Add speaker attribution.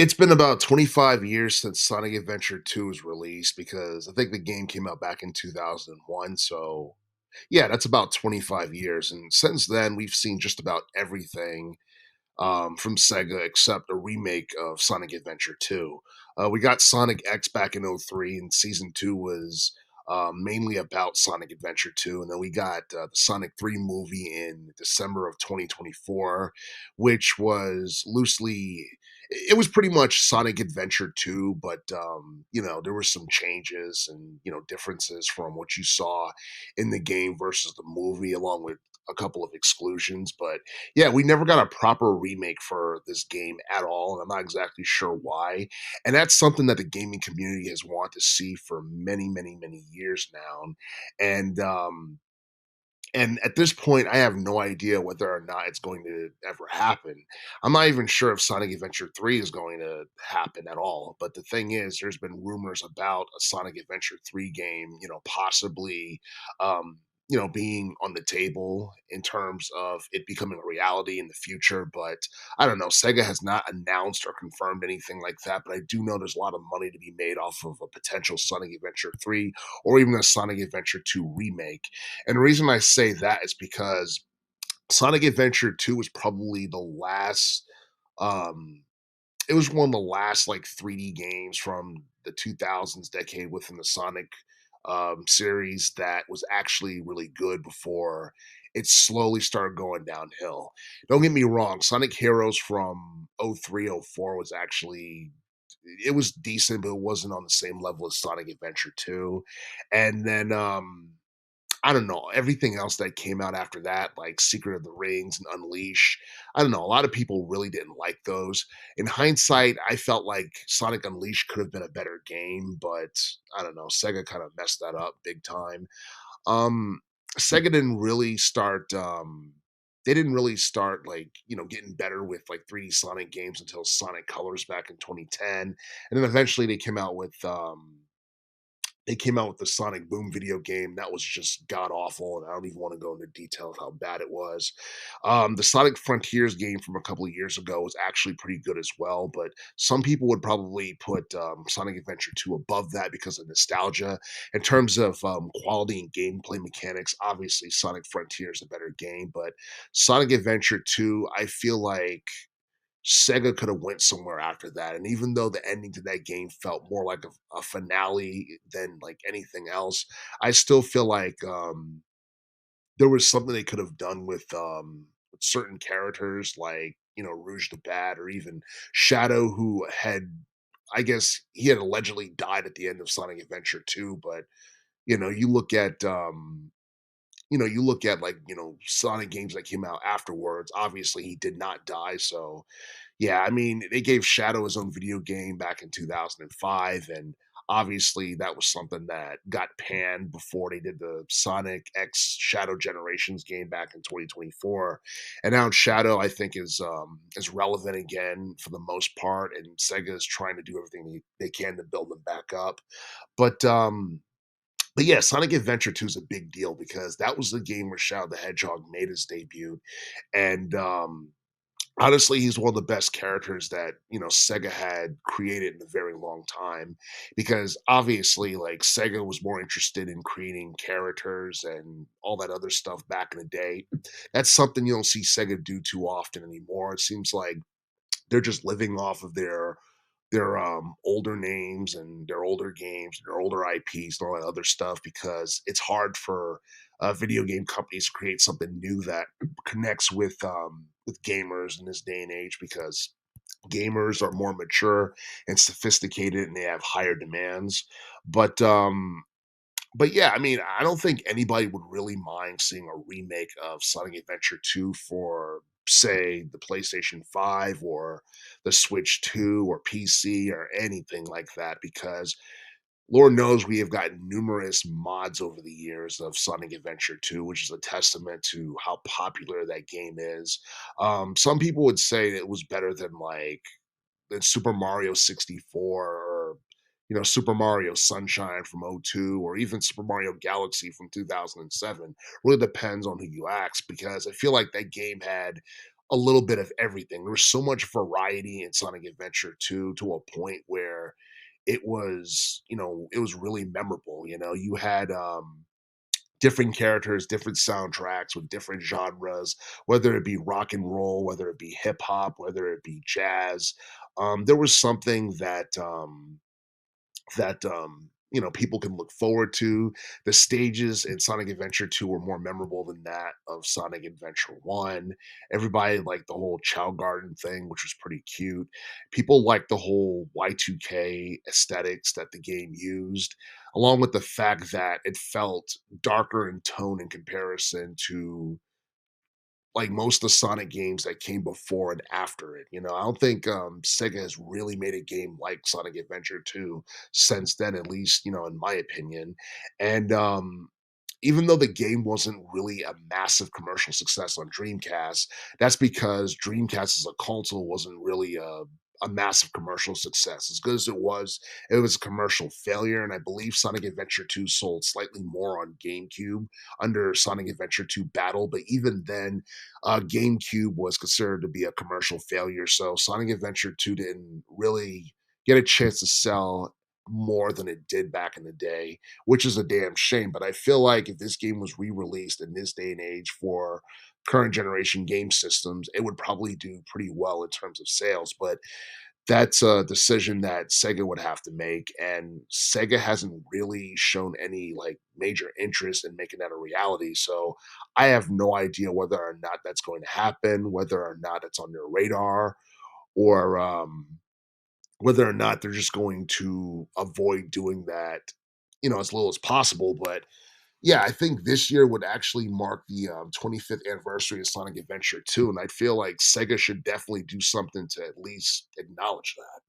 Speaker 1: It's been about 25 years since Sonic Adventure 2 was released because I think the game came out back in 2001. So, yeah, that's about 25 years. And since then, we've seen just about everything from Sega except a remake of Sonic Adventure 2. We got Sonic X back in '03, and Season 2 was mainly about Sonic Adventure 2. And then we got the Sonic 3 movie in December of 2024, which was loosely. It was pretty much Sonic Adventure 2, but there were some changes and differences from what you saw in the game versus the movie, along with a couple of exclusions. But yeah, we never got a proper remake for this game at all, and I'm not exactly sure why. And that's something that the gaming community has wanted to see for many, many, many years now. And and at this point, I have no idea whether or not it's going to ever happen. I'm not even sure if Sonic Adventure 3 is going to happen at all. But the thing is, there's been rumors about a Sonic Adventure 3 game, possibly um, being on the table in terms of it becoming a reality in the future. But I don't know. Sega has not announced or confirmed anything like that. But I do know there's a lot of money to be made off of a potential Sonic Adventure 3 or even a Sonic Adventure 2 remake. And the reason I say that is because Sonic Adventure 2 was probably the last um it was one of the last like 3D games from the 2000s decade within the Sonic series that was actually really good before it slowly started going downhill. Don't get me wrong, Sonic Heroes from '03, '04 was actually it was decent, but it wasn't on the same level as Sonic Adventure 2. And then I don't know, everything else that came out after that, like Secret of the Rings and Unleash, I don't know, a lot of people really didn't like those. In hindsight, I felt like Sonic Unleashed could have been a better game, but I don't know, Sega kind of messed that up big time. Um, Sega didn't really start they didn't really start like, getting better with like 3D Sonic games until Sonic Colors back in 2010. And then eventually they came out with the Sonic Boom video game that was just god awful, and I don't even want to go into detail of how bad it was. The Sonic Frontiers game from a couple of years ago was actually pretty good as well, but some people would probably put Sonic Adventure 2 above that because of nostalgia. In terms of quality and gameplay mechanics, obviously Sonic Frontiers is a better game, but Sonic Adventure 2, I feel like Sega could have went somewhere after that, and even though the ending to that game felt more like a finale than, like, anything else, I still feel like, there was something they could have done with certain characters like, Rouge the Bat or even Shadow, who had I guess he had allegedly died at the end of Sonic Adventure 2, but, you know, you look at, you look at, like, Sonic games that came out afterwards, obviously, he did not die, so yeah, I mean, they gave Shadow his own video game back in 2005, and obviously that was something that got panned before they did the Sonic X Shadow Generations game back in 2024. And now Shadow, I think, is relevant again for the most part, and Sega is trying to do everything they can to build them back up. But but yeah, Sonic Adventure 2 is a big deal because that was the game where Shadow the Hedgehog made his debut, and honestly, he's one of the best characters that, Sega had created in a very long time because obviously, like, Sega was more interested in creating characters and all that other stuff back in the day. That's something you don't see Sega do too often anymore. It seems like they're just living off of their older names and their older games, their older IPs, and all that other stuff because it's hard for video game companies to create something new that connects with gamers in this day and age because gamers are more mature and sophisticated and they have higher demands. But but yeah, I mean, I don't think anybody would really mind seeing a remake of Sonic Adventure 2 for, say, the PlayStation 5 or the Switch 2 or PC or anything like that because Lord knows we have gotten numerous mods over the years of Sonic Adventure 2, which is a testament to how popular that game is. Some people would say it was better than Super Mario 64 or Super Mario Sunshine from '02 or even Super Mario Galaxy from 2007. Really depends on who you ask because I feel like that game had a little bit of everything. There was so much variety in Sonic Adventure 2 to a point where it was, it was really memorable. You had different characters, different soundtracks with different genres, whether it be rock and roll, whether it be hip hop, whether it be jazz. There was something that people can look forward to. The stages in Sonic Adventure 2 were more memorable than that of Sonic Adventure 1. Everybody liked the whole Chow Garden thing, which was pretty cute. People liked the whole Y2K aesthetics that the game used, along with the fact that it felt darker in tone in comparison to like most of the Sonic games that came before and after it. I don't think Sega has really made a game like Sonic Adventure 2 since then, at least, in my opinion. And even though the game wasn't really a massive commercial success on Dreamcast, that's because Dreamcast as a console wasn't really a massive commercial success. As good as it was a commercial failure. And I believe Sonic Adventure 2 sold slightly more on GameCube under Sonic Adventure 2 Battle. But even then, GameCube was considered to be a commercial failure. So Sonic Adventure 2 didn't really get a chance to sell more than it did back in the day, which is a damn shame. But I feel like if this game was re-released in this day and age for current generation game systems, it would probably do pretty well in terms of sales. But that's a decision that Sega would have to make, and Sega hasn't really shown any, like, major interest in making that a reality, so I have no idea whether or not that's going to happen, whether or not it's on their radar, or, whether or not they're just going to avoid doing that, as little as possible. But yeah, I think this year would actually mark the 25th anniversary of Sonic Adventure 2, and I feel like Sega should definitely do something to at least acknowledge that.